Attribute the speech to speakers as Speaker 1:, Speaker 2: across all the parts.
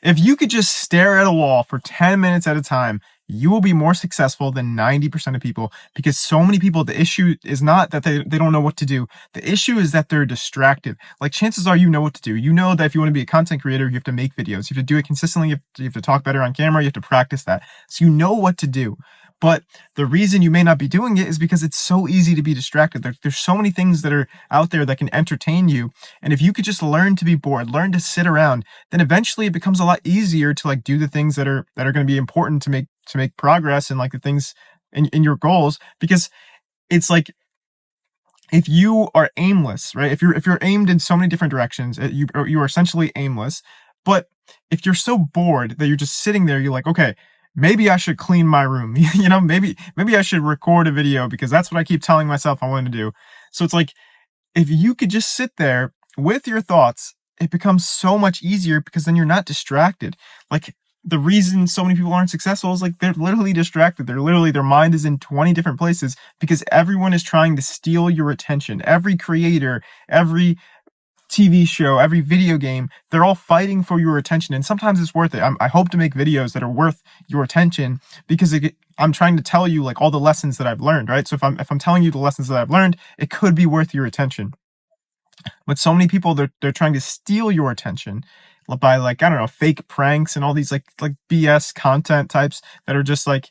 Speaker 1: If you could just stare at a wall for 10 minutes at a time, you will be more successful than 90% of people, because so many people, the issue is not that they don't know what to do. The issue is that they're distracted. Like, chances are you know what to do. You know that if you want to be a content creator, you have to make videos. You have to do it consistently. You have to talk better on camera. You have to practice that. So you know what to do. But the reason you may not be doing it is because it's so easy to be distracted. There's so many things that are out there that can entertain you. And if you could just learn to be bored, learn to sit around, then eventually it becomes a lot easier to like do the things that are going to be important to make progress and like the things in your goals. Because it's like, if you are aimless, right? If you're aimed in so many different directions, you are essentially aimless. But if you're so bored that you're just sitting there, you're like, okay, maybe I should clean my room. Maybe I should record a video because that's what I keep telling myself I want to do. So it's like, if you could just sit there with your thoughts, it becomes so much easier because then you're not distracted. Like, the reason so many people aren't successful is like they're literally distracted. Their mind is in 20 different places because everyone is trying to steal your attention. Every creator, every TV show, every video game, they're all fighting for your attention. And sometimes it's worth it. I hope to make videos that are worth your attention because I'm trying to tell you like all the lessons that I've learned, right? So if I'm telling you the lessons that I've learned, it could be worth your attention. But so many people, they're trying to steal your attention by, like, I don't know, fake pranks and all these like BS content types that are just like,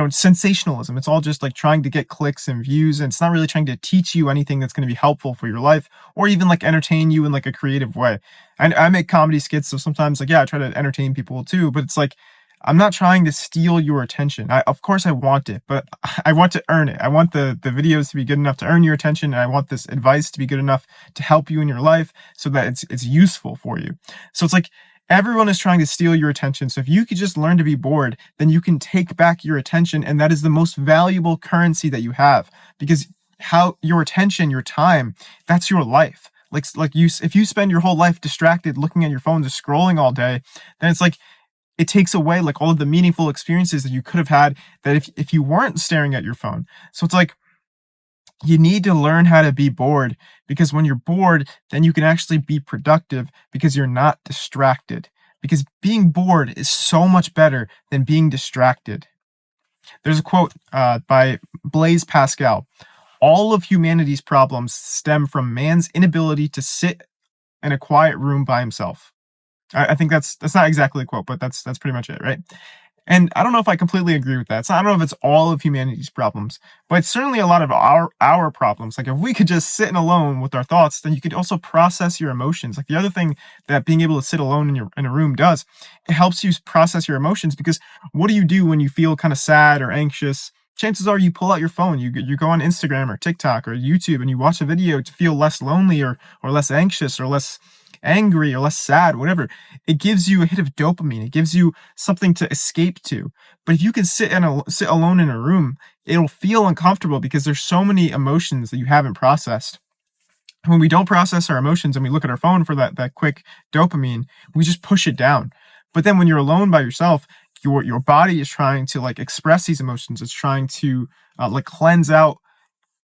Speaker 1: sensationalism. It's all just like trying to get clicks and views, and it's not really trying to teach you anything that's going to be helpful for your life or even like entertain you in like a creative way. And I make comedy skits, so sometimes like, yeah, I try to entertain people too, but it's like, I'm not trying to steal your attention. Of course I want it, but I want to earn it. I want the videos to be good enough to earn your attention, and I want this advice to be good enough to help you in your life so that it's useful for you. So it's like, everyone is trying to steal your attention. So if you could just learn to be bored, then you can take back your attention, and that is the most valuable currency that you have, because how your attention, your time, that's your life. If you spend your whole life distracted looking at your phone, just scrolling all day, then it's like, it takes away like all of the meaningful experiences that you could have had that if you weren't staring at your phone. So it's like, you need to learn how to be bored, because when you're bored, then you can actually be productive because you're not distracted. Because being bored is so much better than being distracted. There's a quote by Blaise Pascal. All of humanity's problems stem from man's inability to sit in a quiet room by himself. I think that's not exactly a quote, but that's pretty much it, right? And I don't know if I completely agree with that. So I don't know if it's all of humanity's problems, but it's certainly a lot of our problems. Like, if we could just sit alone with our thoughts, then you could also process your emotions. Like, the other thing that being able to sit alone in a room does, it helps you process your emotions, because what do you do when you feel kind of sad or anxious? Chances are you pull out your phone, you go on Instagram or TikTok or YouTube, and you watch a video to feel less lonely or less anxious or less angry or less sad, whatever. It gives you a hit of dopamine. It gives you something to escape to. But if you can sit alone in a room, it'll feel uncomfortable because there's so many emotions that you haven't processed. When we don't process our emotions and we look at our phone for that quick dopamine, we just push it down. But then when you're alone by yourself, your body is trying to like express these emotions. It's trying to like cleanse out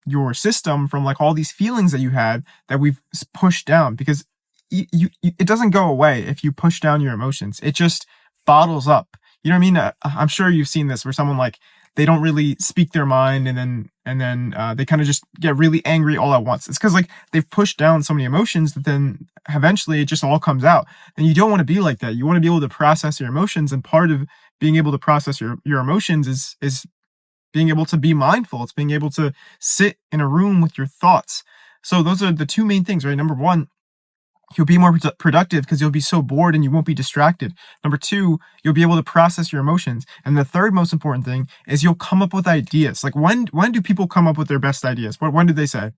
Speaker 1: your system from like all these feelings that you had that we've pushed down, because it doesn't go away if you push down your emotions. It just bottles up. You know what I mean? I'm sure you've seen this where someone, like, they don't really speak their mind, and then they kind of just get really angry all at once. It's because like they've pushed down so many emotions that then eventually it just all comes out. And you don't want to be like that. You want to be able to process your emotions, and part of being able to process your emotions is being able to be mindful. It's being able to sit in a room with your thoughts. So those are the two main things, right? Number one, you'll be more productive because you'll be so bored and you won't be distracted. Number two, you'll be able to process your emotions. And the third most important thing is you'll come up with ideas. Like, when do people come up with their best ideas? When do they say?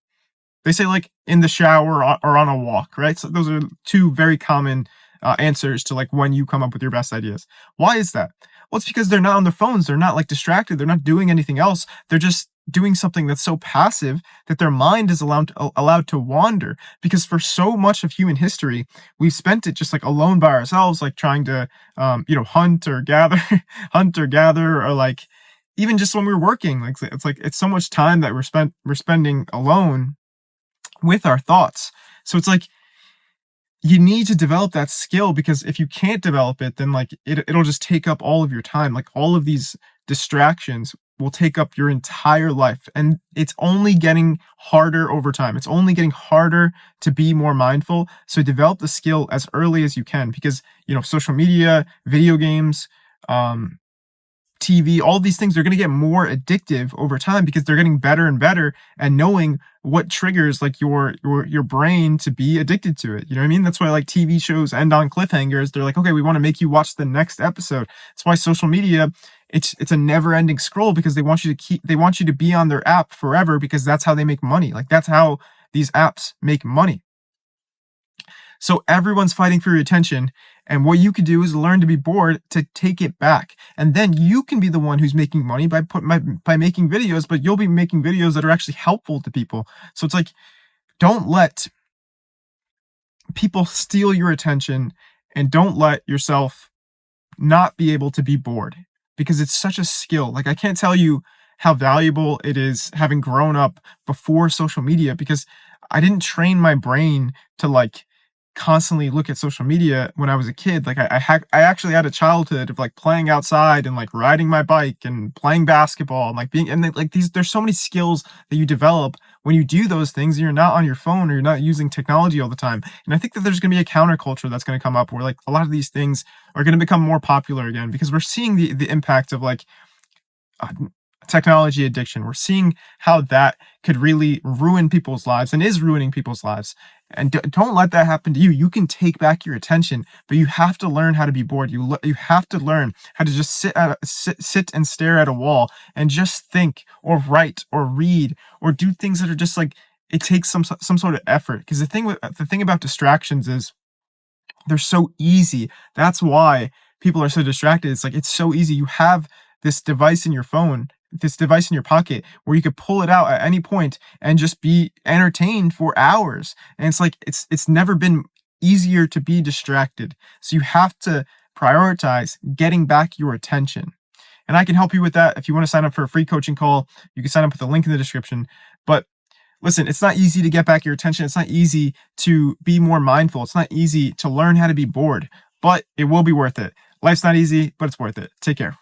Speaker 1: They say like in the shower or on a walk, right? So those are two very common answers to like when you come up with your best ideas. Why is that? Well, it's because they're not on their phones. They're not like distracted. They're not doing anything else. They're just doing something that's so passive that their mind is allowed to wander. Because for so much of human history, we've spent it just like alone by ourselves, like trying to, hunt or gather, or like even just when we're working, like it's so much time that we're spending alone with our thoughts. So it's like, you need to develop that skill, because if you can't develop it, then like it'll just take up all of your time. Like all of these distractions will take up your entire life, and it's only getting harder over time. It's only getting harder to be more mindful. So develop the skill as early as you can, because social media, video games, um, TV, all these things are going to get more addictive over time because they're getting better and better and knowing what triggers like your brain to be addicted to it. You know what I mean? That's why like TV shows end on cliffhangers. They're like, okay, we want to make you watch the next episode. That's why social media, it's a never-ending scroll, because they want you to be on their app forever, because that's how they make money. Like that's how these apps make money. So everyone's fighting for your attention. And what you could do is learn to be bored, to take it back. And then you can be the one who's making money by making videos, but you'll be making videos that are actually helpful to people. So it's like, don't let people steal your attention, and don't let yourself not be able to be bored, because it's such a skill. Like I can't tell you how valuable it is having grown up before social media, because I didn't train my brain to like constantly look at social media when I was a kid. Like I actually had a childhood of like playing outside and like riding my bike and playing basketball and like being, and then, like there's so many skills that you develop when you do those things, and you're not on your phone or you're not using technology all the time. And I think that there's going to be a counterculture that's going to come up where like a lot of these things are going to become more popular again, because we're seeing the impact of like uh, technology addiction. We're seeing how that could really ruin people's lives and is ruining people's lives. And don't let that happen to you. You can take back your attention, but you have to learn how to be bored. You have to learn how to just sit and stare at a wall and just think or write or read or do things that are just like, it takes some sort of effort. Because the thing about distractions is they're so easy. That's why people are so distracted. It's like, it's so easy. You have this device in your phone, this device in your pocket, where you could pull it out at any point and just be entertained for hours. And it's like, it's never been easier to be distracted. So you have to prioritize getting back your attention. And I can help you with that. If you want to sign up for a free coaching call, you can sign up with the link in the description. But listen, it's not easy to get back your attention. It's not easy to be more mindful. It's not easy to learn how to be bored, but it will be worth it. Life's not easy, but it's worth it. Take care.